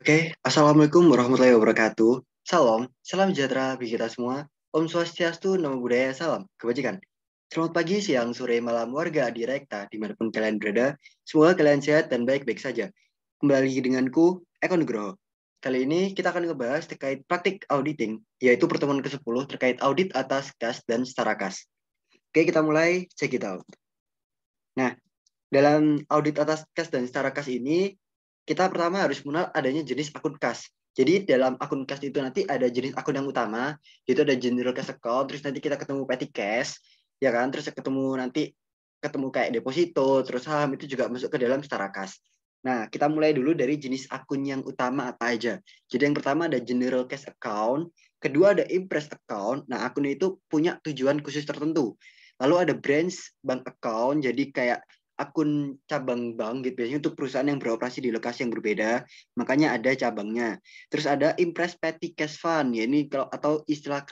Oke, Assalamualaikum warahmatullahi wabarakatuh. Salam sejahtera bagi kita semua. Om Swastiastu, Namo Buddhaya, salam kebajikan. Selamat pagi, siang, sore, malam, warga Adirekta, dimanapun kalian berada. Semoga kalian sehat dan baik-baik saja. Kembali denganku, Eko Nugroho. Kali ini kita akan ngebahas terkait praktik auditing, yaitu pertemuan ke-10 terkait audit atas kas dan setara kas. Oke, kita mulai, check it out. Nah, dalam audit atas kas dan setara kas ini, kita pertama harus mengenal adanya jenis akun kas. Jadi dalam akun kas itu nanti ada jenis akun yang utama, yaitu ada general cash account, terus nanti kita ketemu petty cash, ya kan, terus ketemu kayak deposito, terus saham itu juga masuk ke dalam setara kas. Nah, kita mulai dulu dari jenis akun yang utama apa aja. Jadi yang pertama ada general cash account, kedua ada impress account. Nah, akun itu punya tujuan khusus tertentu. Lalu ada branch bank account, jadi kayak akun cabang bank gitu biasanya untuk perusahaan yang beroperasi di lokasi yang berbeda, makanya ada cabangnya. Terus ada Impress Petty Cash Fund, ya ini kalau atau istilah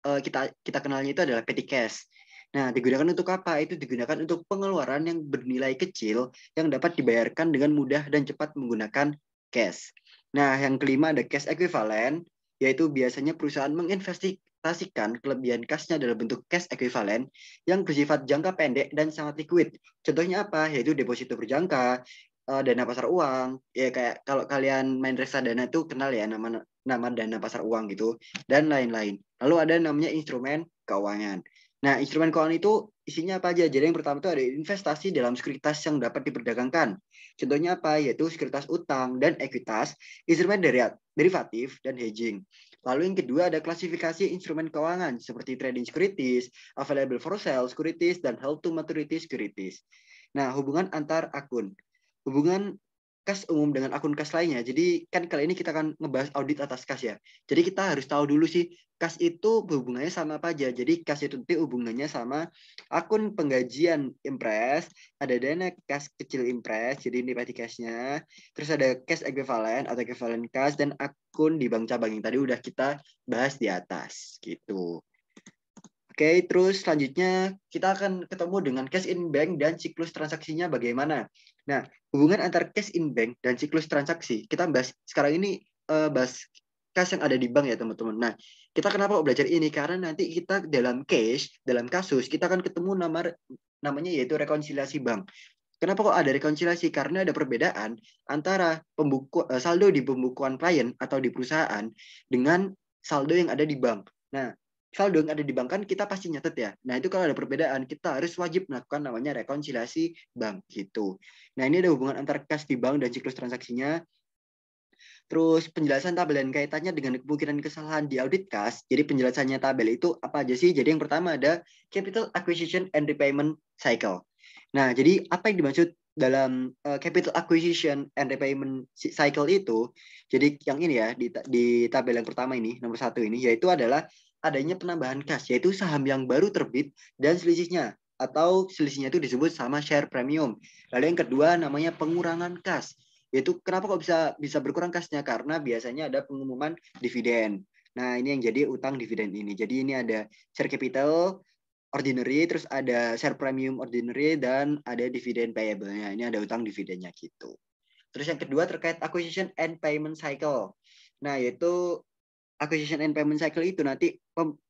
kita kita kenalnya itu adalah petty cash. Nah, digunakan untuk apa? Itu digunakan untuk pengeluaran yang bernilai kecil yang dapat dibayarkan dengan mudah dan cepat menggunakan cash. Nah, yang kelima ada cash equivalent, yaitu biasanya perusahaan menginvestasikan kelebihan kasnya dalam bentuk cash equivalent yang bersifat jangka pendek dan sangat liquid. Contohnya apa? Yaitu deposito berjangka, dana pasar uang. Ya kayak kalau kalian main reksadana itu kenal ya nama nama dana pasar uang gitu dan lain-lain. Lalu ada namanya instrumen keuangan. Nah, instrumen keuangan itu isinya apa aja? Jadi yang pertama itu ada investasi dalam sekuritas yang dapat diperdagangkan. Contohnya apa? Yaitu sekuritas utang dan ekuitas, instrumen derivatif, dan hedging. Lalu yang kedua ada klasifikasi instrumen keuangan seperti trading securities, available for sale securities, dan held to maturity securities. Nah, hubungan antar akun. Hubungan kas umum dengan akun kas lainnya. Jadi kan kali ini kita akan ngebahas audit atas kas ya. Jadi kita harus tahu dulu sih kas itu hubungannya sama apa aja. Jadi kas itu nanti hubungannya sama akun penggajian Impress, ada dana kas kecil Impress, jadi ini petty cash-nya. Terus ada cash equivalent atau equivalent cash dan akun di bank cabang yang tadi udah kita bahas di atas gitu. Oke, terus selanjutnya kita akan ketemu dengan cash in bank dan siklus transaksinya bagaimana. Nah, hubungan antar cash in bank dan siklus transaksi, kita bahas sekarang ini bahas cash yang ada di bank ya teman-teman. Nah, kita kenapa belajar ini? Karena nanti kita dalam kasus, kita akan ketemu namanya yaitu rekonsiliasi bank. Kenapa kok ada rekonsiliasi? Karena ada perbedaan antara saldo di pembukuan klien atau di perusahaan dengan saldo yang ada di bank. Nah, saldo yang ada di bank kan kita pasti nyatet ya. Nah, itu kalau ada perbedaan, kita harus wajib melakukan namanya rekonsiliasi bank gitu. Nah, ini ada hubungan antara kas di bank dan siklus transaksinya. Terus penjelasan tabel dan kaitannya dengan kemungkinan kesalahan di audit kas. Jadi penjelasannya tabel itu apa aja sih? Jadi yang pertama ada capital acquisition and repayment cycle. Nah, jadi apa yang dimaksud dalam capital acquisition and repayment cycle itu? Jadi yang ini ya di tabel yang pertama ini nomor 1 ini yaitu adalah adanya penambahan kas, yaitu saham yang baru terbit dan selisihnya atau selisihnya itu disebut sama share premium. Lalu yang kedua namanya pengurangan kas, yaitu kenapa kok bisa berkurang kasnya, karena biasanya ada pengumuman dividen. Nah, ini yang jadi utang dividen ini. Jadi ini ada share capital ordinary, terus ada share premium ordinary, dan ada dividen payable-nya. Ini ada utang dividennya gitu. Terus yang kedua terkait acquisition and payment cycle. Nah, yaitu acquisition and payment cycle itu nanti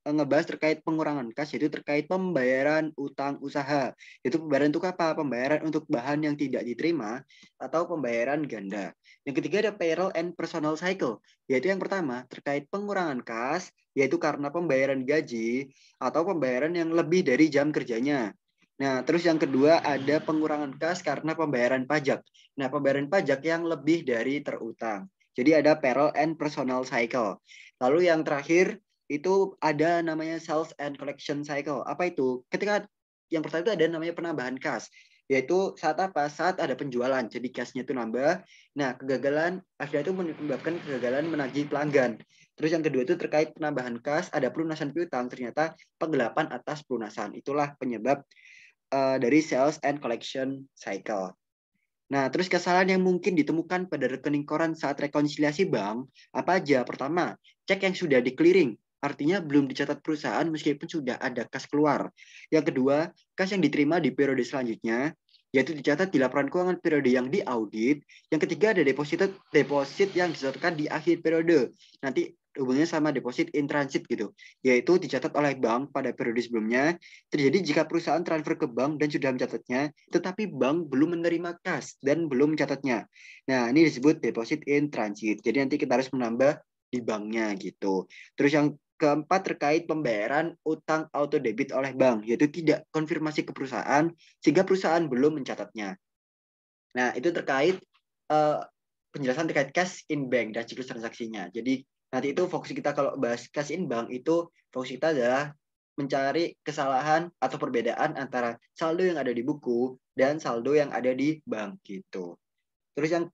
ngebahas terkait pengurangan kas, yaitu terkait pembayaran utang usaha. Itu pembayaran untuk apa? Pembayaran untuk bahan yang tidak diterima atau pembayaran ganda. Yang ketiga ada payroll and personal cycle, yaitu yang pertama terkait pengurangan kas, yaitu karena pembayaran gaji atau pembayaran yang lebih dari jam kerjanya. Nah, terus yang kedua ada pengurangan kas karena pembayaran pajak. Nah, pembayaran pajak yang lebih dari terutang. Jadi ada payroll and personal cycle. Lalu yang terakhir itu ada namanya sales and collection cycle. Apa itu? Ketika yang pertama itu ada namanya penambahan kas, yaitu saat apa? Saat ada penjualan, jadi kasnya itu nambah. Nah, kegagalan akhirnya itu menyebabkan kegagalan menagih pelanggan. Terus yang kedua itu terkait penambahan kas, ada pelunasan piutang, ternyata penggelapan atas pelunasan. Itulah penyebab dari sales and collection cycle. Nah, terus kesalahan yang mungkin ditemukan pada rekening koran saat rekonsiliasi bank, apa aja? Pertama, cek yang sudah di-clearing, artinya belum dicatat perusahaan meskipun sudah ada kas keluar. Yang kedua, kas yang diterima di periode selanjutnya. yaitu dicatat di laporan keuangan periode yang diaudit. Yang ketiga ada deposit yang dicatatkan di akhir periode. Nanti hubungannya sama deposit in transit gitu, yaitu dicatat oleh bank pada periode sebelumnya. Terjadi jika perusahaan transfer ke bank dan sudah mencatatnya, tetapi bank belum menerima kas dan belum mencatatnya. Nah, ini disebut deposit in transit. Jadi nanti kita harus menambah di banknya gitu. Terus yang keempat terkait pembayaran utang auto debit oleh bank, yaitu tidak konfirmasi ke perusahaan sehingga perusahaan belum mencatatnya. Nah, itu terkait penjelasan terkait cash in bank dan siklus transaksinya. Jadi nanti itu fokus kita kalau bahas cash in bank itu fokus kita adalah mencari kesalahan atau perbedaan antara saldo yang ada di buku dan saldo yang ada di bank gitu. Terus yang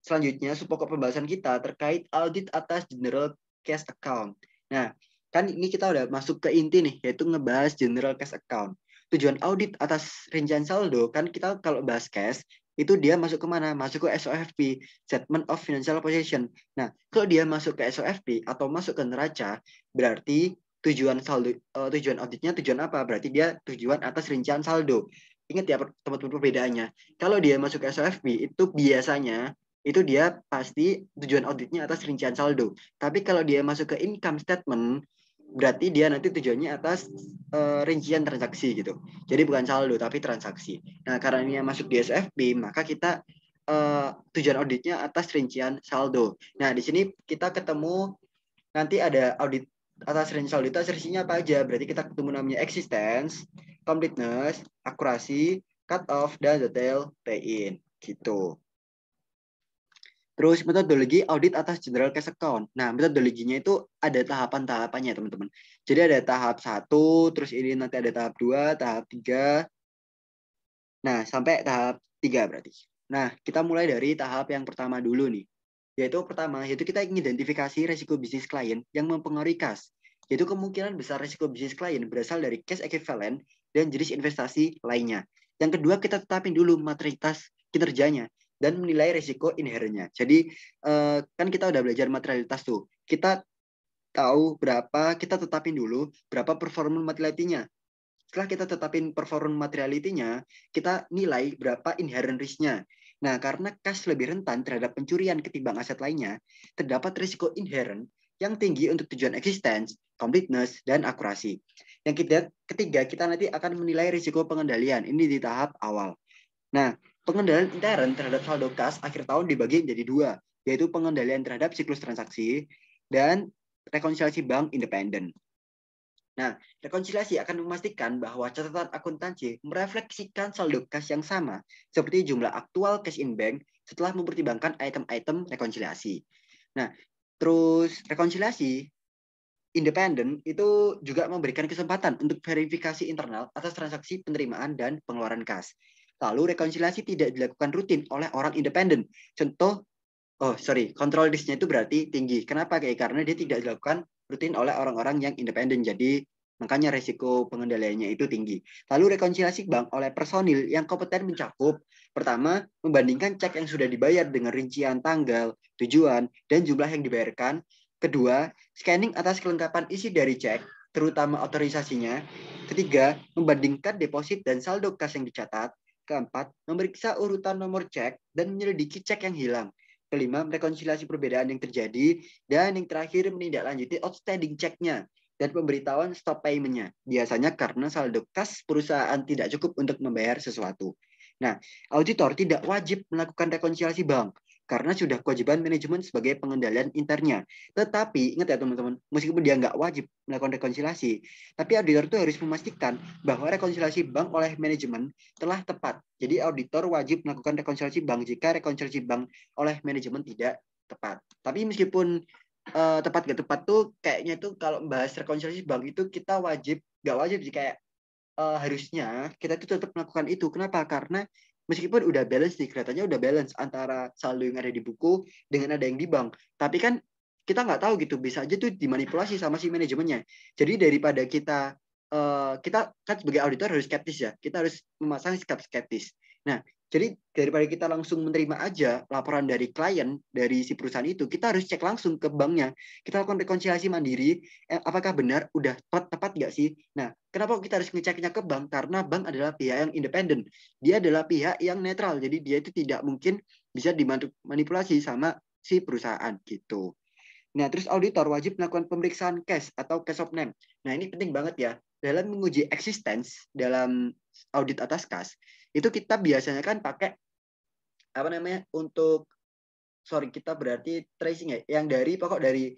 selanjutnya pokok pembahasan kita terkait audit atas general cash account. Nah, kan ini kita udah masuk ke inti nih, yaitu ngebahas general cash account. Tujuan audit atas rincian saldo, kan kita kalau bahas cash, itu dia masuk ke mana? Masuk ke SOFP, Statement of Financial Position. Nah, kalau dia masuk ke SOFP atau masuk ke neraca, berarti tujuan saldo, tujuan auditnya tujuan apa? Berarti dia tujuan atas rincian saldo. Ingat ya teman-teman perbedaannya. Kalau dia masuk ke SOFP, itu biasanya itu dia pasti tujuan auditnya atas rincian saldo. Tapi kalau dia masuk ke income statement, berarti dia nanti tujuannya atas rincian transaksi gitu. Jadi bukan saldo tapi transaksi. Nah, karena ini yang masuk di SFB, maka kita tujuan auditnya atas rincian saldo. Nah, di sini kita ketemu nanti ada audit atas rincian saldo itu asesinya apa aja. Berarti kita ketemu namanya existence, completeness, akurasi, cut off, dan detail pay-in gitu. Terus metodologi audit atas general cash account. Nah, metodologinya itu ada tahapan-tahapannya, teman-teman. Jadi ada tahap 1, terus ini nanti ada tahap 2, tahap 3. Nah, sampai tahap 3 berarti. Nah, kita mulai dari tahap yang pertama dulu nih. Yaitu kita mengidentifikasi resiko bisnis klien yang mempengaruhi kas. Yaitu kemungkinan besar resiko bisnis klien berasal dari cash equivalent dan jenis investasi lainnya. Yang kedua, kita tetapin dulu materialitas kinerjanya dan menilai risiko inherennya. Jadi kan kita udah belajar materialitas tuh. Kita tahu berapa, kita tetapin dulu berapa performa materiality-nya. Setelah kita tetapin performa materiality-nya, kita nilai berapa inherent risk-nya. Nah, karena kas lebih rentan terhadap pencurian ketimbang aset lainnya, terdapat risiko inherent yang tinggi untuk tujuan existence, completeness, dan akurasi. Yang ketiga, kita nanti akan menilai risiko pengendalian. Ini di tahap awal. Nah, pengendalian intern terhadap saldo kas akhir tahun dibagi menjadi 2, yaitu pengendalian terhadap siklus transaksi dan rekonsiliasi bank independen. Nah, rekonsiliasi akan memastikan bahwa catatan akuntansi merefleksikan saldo kas yang sama seperti jumlah aktual cash in bank setelah mempertimbangkan item-item rekonsiliasi. Nah, terus rekonsiliasi independen itu juga memberikan kesempatan untuk verifikasi internal atas transaksi penerimaan dan pengeluaran kas. Lalu rekonsiliasi tidak dilakukan rutin oleh orang independen. Kontrol risknya itu berarti tinggi. Kenapa? Karena dia tidak dilakukan rutin oleh orang-orang yang independen. Jadi makanya resiko pengendaliannya itu tinggi. Lalu rekonsiliasi bank oleh personil yang kompeten mencakup pertama, membandingkan cek yang sudah dibayar dengan rincian tanggal, tujuan, dan jumlah yang dibayarkan. Kedua, scanning atas kelengkapan isi dari cek, terutama otorisasinya. Ketiga, membandingkan deposit dan saldo kas yang dicatat. Keempat, memeriksa urutan nomor cek dan menyelidiki cek yang hilang. Kelima, rekonsiliasi perbedaan yang terjadi. Dan yang terakhir, menindaklanjuti outstanding ceknya dan pemberitahuan stop payment-nya. Biasanya karena saldo kas perusahaan tidak cukup untuk membayar sesuatu. Nah, auditor tidak wajib melakukan rekonsiliasi bank karena sudah kewajiban manajemen sebagai pengendalian internya. Tetapi, ingat ya teman-teman, meskipun dia nggak wajib melakukan rekonsiliasi, tapi auditor itu harus memastikan bahwa rekonsiliasi bank oleh manajemen telah tepat. Jadi auditor wajib melakukan rekonsiliasi bank jika rekonsiliasi bank oleh manajemen tidak tepat. Tapi meskipun tepat gak tepat tuh kayaknya tuh kalau bahas rekonsiliasi bank itu kita nggak wajib sih, kayak harusnya kita tuh tetap melakukan itu. Kenapa? Karena meskipun udah balance nih, kelihatannya udah balance antara saldo yang ada di buku dengan ada yang di bank. Tapi kan kita nggak tahu gitu, bisa aja tuh dimanipulasi sama si manajemennya. Jadi daripada kita kan sebagai auditor harus skeptis ya, kita harus memasang sikap skeptis. Nah, Jadi daripada kita langsung menerima aja laporan dari klien dari si perusahaan itu, kita harus cek langsung ke banknya. Kita lakukan rekonsiliasi mandiri, apakah benar udah tepat nggak sih? Nah, kenapa kita harus ngeceknya ke bank? Karena bank adalah pihak yang independen. Dia adalah pihak yang netral. Jadi dia itu tidak mungkin bisa dimanipulasi sama si perusahaan gitu. Nah, terus auditor wajib melakukan pemeriksaan cash atau cash of name. Nah, ini penting banget ya. Dalam menguji eksistens dalam audit atas kas, itu kita biasanya kan pakai apa namanya untuk kita berarti tracing ya, yang dari pokok dari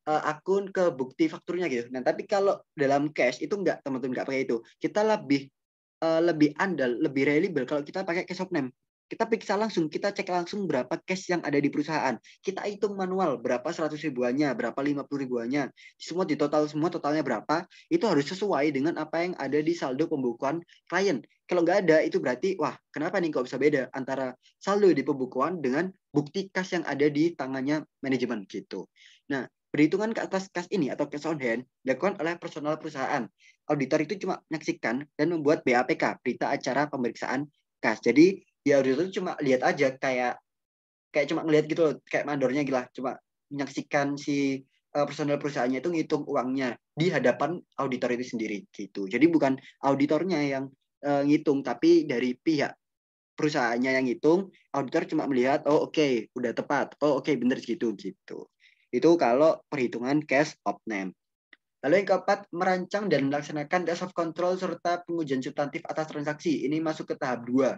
akun ke bukti fakturnya gitu. Nah, tapi kalau dalam cash itu enggak, teman-teman enggak pakai itu. Kita lebih andal, lebih reliable kalau kita pakai cash of name. Kita periksa langsung, kita cek langsung berapa cash yang ada di perusahaan. Kita hitung manual berapa 100 ribuannya, berapa 50 ribuannya. Semua di total, semua totalnya berapa, itu harus sesuai dengan apa yang ada di saldo pembukuan klien. Kalau nggak ada, itu berarti, wah, kenapa nih kok bisa beda antara saldo di pembukuan dengan bukti kas yang ada di tangannya manajemen gitu. Nah, perhitungan ke atas kas ini atau cash on hand dilakukan oleh personal perusahaan. Auditor itu cuma menyaksikan dan membuat BAPK, berita acara pemeriksaan kas. Jadi ya auditor itu cuma lihat aja kayak cuma ngelihat gitu loh, kayak mandornya gila, cuma menyaksikan si personal perusahaannya itu ngitung uangnya di hadapan auditor itu sendiri gitu. Jadi bukan auditornya yang ngitung, tapi dari pihak perusahaannya yang ngitung, auditor cuma melihat, oh oke, udah tepat, oh oke, bener gitu gitu. Itu kalau perhitungan cash of name. Lalu yang keempat, merancang dan melaksanakan test of control serta pengujian substantif atas transaksi. Ini masuk ke tahap 2,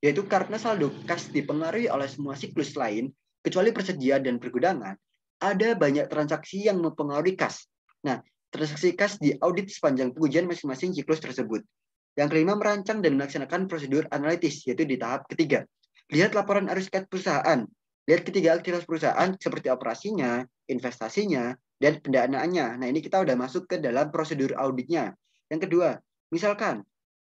yaitu karena saldo kas dipengaruhi oleh semua siklus lain, kecuali persediaan dan pergudangan, ada banyak transaksi yang mempengaruhi kas. Nah, transaksi kas diaudit sepanjang pengujian masing-masing siklus tersebut. Yang kelima, merancang dan melaksanakan prosedur analitis, yaitu di tahap ketiga. Lihat laporan arus kas perusahaan. Lihat ketiga aktivitas perusahaan seperti operasinya, investasinya, dan pendanaannya. Nah, ini kita udah masuk ke dalam prosedur auditnya. Yang kedua, misalkan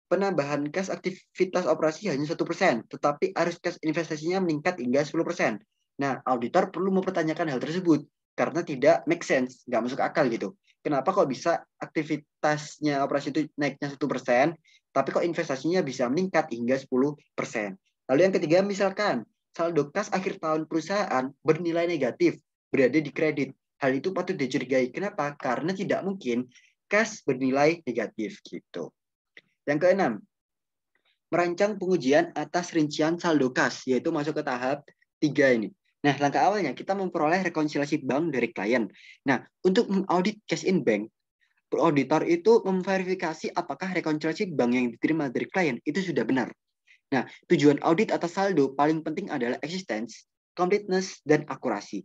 penambahan kas aktivitas operasi hanya 1%, tetapi arus kas investasinya meningkat hingga 10%. Nah, auditor perlu mempertanyakan hal tersebut karena tidak make sense, nggak masuk akal gitu. Kenapa kok bisa aktivitasnya operasi itu naiknya 1%, tapi kok investasinya bisa meningkat hingga 10%. Lalu yang ketiga, misalkan saldo kas akhir tahun perusahaan bernilai negatif, berada di kredit. Hal itu patut dicurigai. Kenapa? Karena tidak mungkin kas bernilai negatif gitu. Yang keenam, merancang pengujian atas rincian saldo kas, yaitu masuk ke tahap 3 ini. Nah, langkah awalnya kita memperoleh rekonsiliasi bank dari klien. Nah, untuk mengaudit cash in bank, auditor itu memverifikasi apakah rekonsiliasi bank yang diterima dari klien itu sudah benar. Nah, tujuan audit atas saldo paling penting adalah existence, completeness, dan akurasi.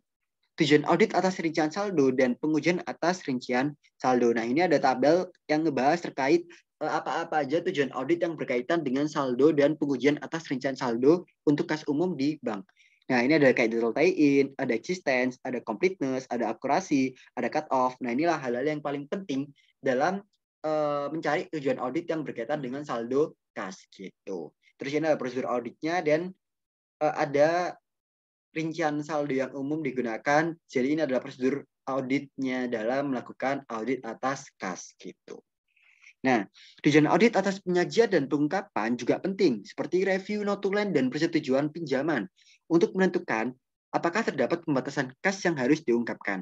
Tujuan audit atas rincian saldo dan pengujian atas rincian saldo. Nah, ini ada tabel yang ngebahas terkait apa-apa aja tujuan audit yang berkaitan dengan saldo dan pengujian atas rincian saldo untuk kas umum di bank. Nah, ini ada kayak detail tie-in, ada existence, ada completeness, ada akurasi, ada cut off. Nah, inilah hal-hal yang paling penting dalam mencari tujuan audit yang berkaitan dengan saldo kas gitu. Terus ini ada prosedur auditnya dan ada rincian saldo yang umum digunakan. Jadi ini adalah prosedur auditnya dalam melakukan audit atas kas gitu. Nah, tujuan audit atas penyajian dan pengungkapan juga penting, seperti review notulen dan persetujuan pinjaman, untuk menentukan apakah terdapat pembatasan kas yang harus diungkapkan.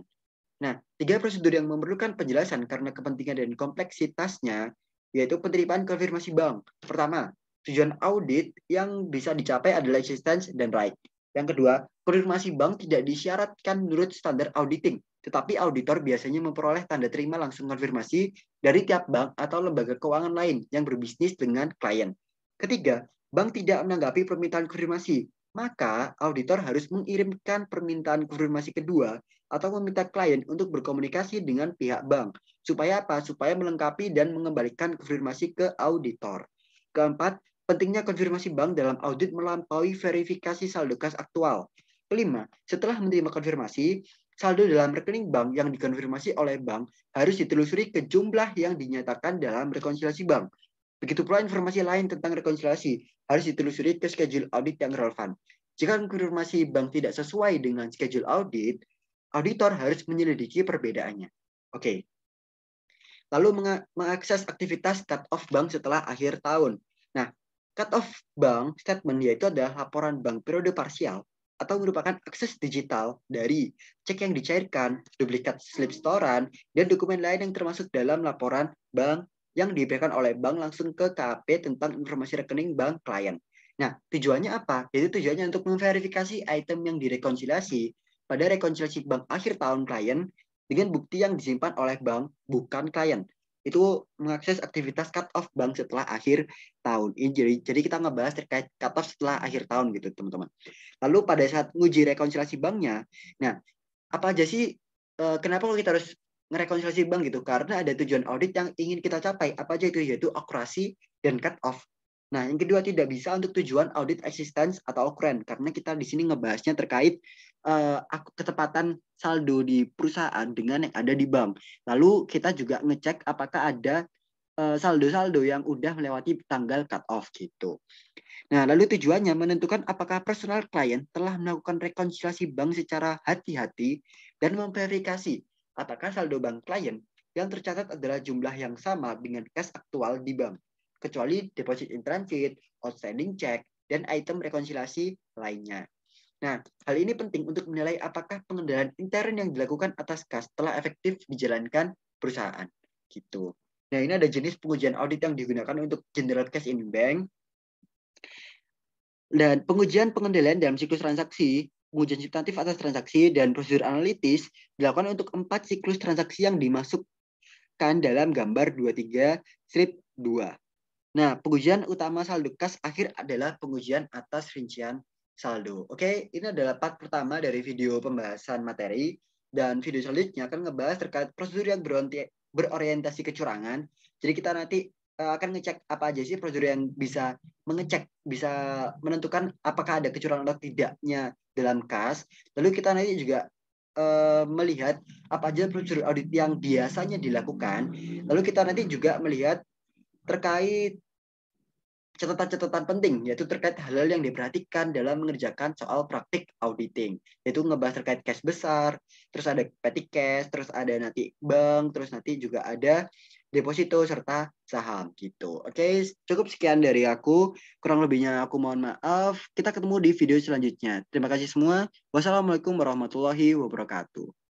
Nah, 3 prosedur yang memerlukan penjelasan karena kepentingan dan kompleksitasnya, yaitu penerimaan konfirmasi bank. Pertama, tujuan audit yang bisa dicapai adalah existence dan right. Yang kedua, konfirmasi bank tidak disyaratkan menurut standar auditing, tetapi auditor biasanya memperoleh tanda terima langsung konfirmasi dari tiap bank atau lembaga keuangan lain yang berbisnis dengan klien. Ketiga, bank tidak menanggapi permintaan konfirmasi, maka auditor harus mengirimkan permintaan konfirmasi kedua atau meminta klien untuk berkomunikasi dengan pihak bank. Supaya apa? Supaya melengkapi dan mengembalikan konfirmasi ke auditor. Keempat, pentingnya konfirmasi bank dalam audit melampaui verifikasi saldo kas aktual. Kelima, setelah menerima konfirmasi, saldo dalam rekening bank yang dikonfirmasi oleh bank harus ditelusuri ke jumlah yang dinyatakan dalam rekonsiliasi bank. Begitu pula informasi lain tentang rekonsiliasi harus ditelusuri ke schedule audit yang relevan. Jika konfirmasi bank tidak sesuai dengan schedule audit, auditor harus menyelidiki perbedaannya. Oke. Lalu mengakses aktivitas cut-off bank setelah akhir tahun. Nah, Cut off bank statement yaitu adalah laporan bank periode parsial atau merupakan akses digital dari cek yang dicairkan, duplikat slip setoran, dan dokumen lain yang termasuk dalam laporan bank yang diberikan oleh bank langsung ke KAP tentang informasi rekening bank klien. Nah, tujuannya apa? Yaitu tujuannya untuk memverifikasi item yang direkonsiliasi pada rekonsiliasi bank akhir tahun klien dengan bukti yang disimpan oleh bank, bukan klien. Itu mengakses aktivitas cut off bank setelah akhir tahun. Ini jadi kita ngebahas terkait cut off setelah akhir tahun gitu, teman-teman. Lalu pada saat nguji rekonsiliasi banknya, nah apa aja sih kenapa kita harus ngerekonsiliasi bank gitu? Karena ada tujuan audit yang ingin kita capai. Apa aja itu? Yaitu akurasi dan cut off. Nah, yang kedua tidak bisa untuk tujuan audit existence atau occurrence karena kita di sini ngebahasnya terkait ketepatan saldo di perusahaan dengan yang ada di bank. Lalu kita juga ngecek apakah ada saldo-saldo yang udah melewati tanggal cut off gitu. Nah, lalu tujuannya menentukan apakah personal klien telah melakukan rekonsiliasi bank secara hati-hati dan memverifikasi apakah saldo bank klien yang tercatat adalah jumlah yang sama dengan cash aktual di bank, kecuali deposit in transit, outstanding check, dan item rekonsiliasi lainnya. Nah, hal ini penting untuk menilai apakah pengendalian intern yang dilakukan atas kas telah efektif dijalankan perusahaan. Gitu. Nah, ini ada jenis pengujian audit yang digunakan untuk general cash in bank. Dan pengujian pengendalian dalam siklus transaksi, pengujian substantif atas transaksi, dan prosedur analitis dilakukan untuk 4 siklus transaksi yang dimasukkan dalam gambar 23 strip 2. Nah, pengujian utama saldo kas akhir adalah pengujian atas rincian saldo. Oke, ini adalah part pertama dari video pembahasan materi. Dan video selanjutnya akan ngebahas terkait prosedur yang berorientasi kecurangan. Jadi kita nanti akan ngecek apa aja sih prosedur yang bisa mengecek, bisa menentukan apakah ada kecurangan atau tidaknya dalam kas. Lalu kita nanti juga melihat apa aja prosedur audit yang biasanya dilakukan. Lalu kita nanti juga melihat terkait catatan-catatan penting, yaitu terkait hal-hal yang diperhatikan dalam mengerjakan soal praktik auditing, yaitu ngebahas terkait cash besar, terus ada petty cash, terus ada nanti bank, terus nanti juga ada deposito serta saham gitu. Oke, cukup sekian dari aku. Kurang lebihnya aku mohon maaf. Kita ketemu di video selanjutnya. Terima kasih semua. Wassalamualaikum warahmatullahi wabarakatuh.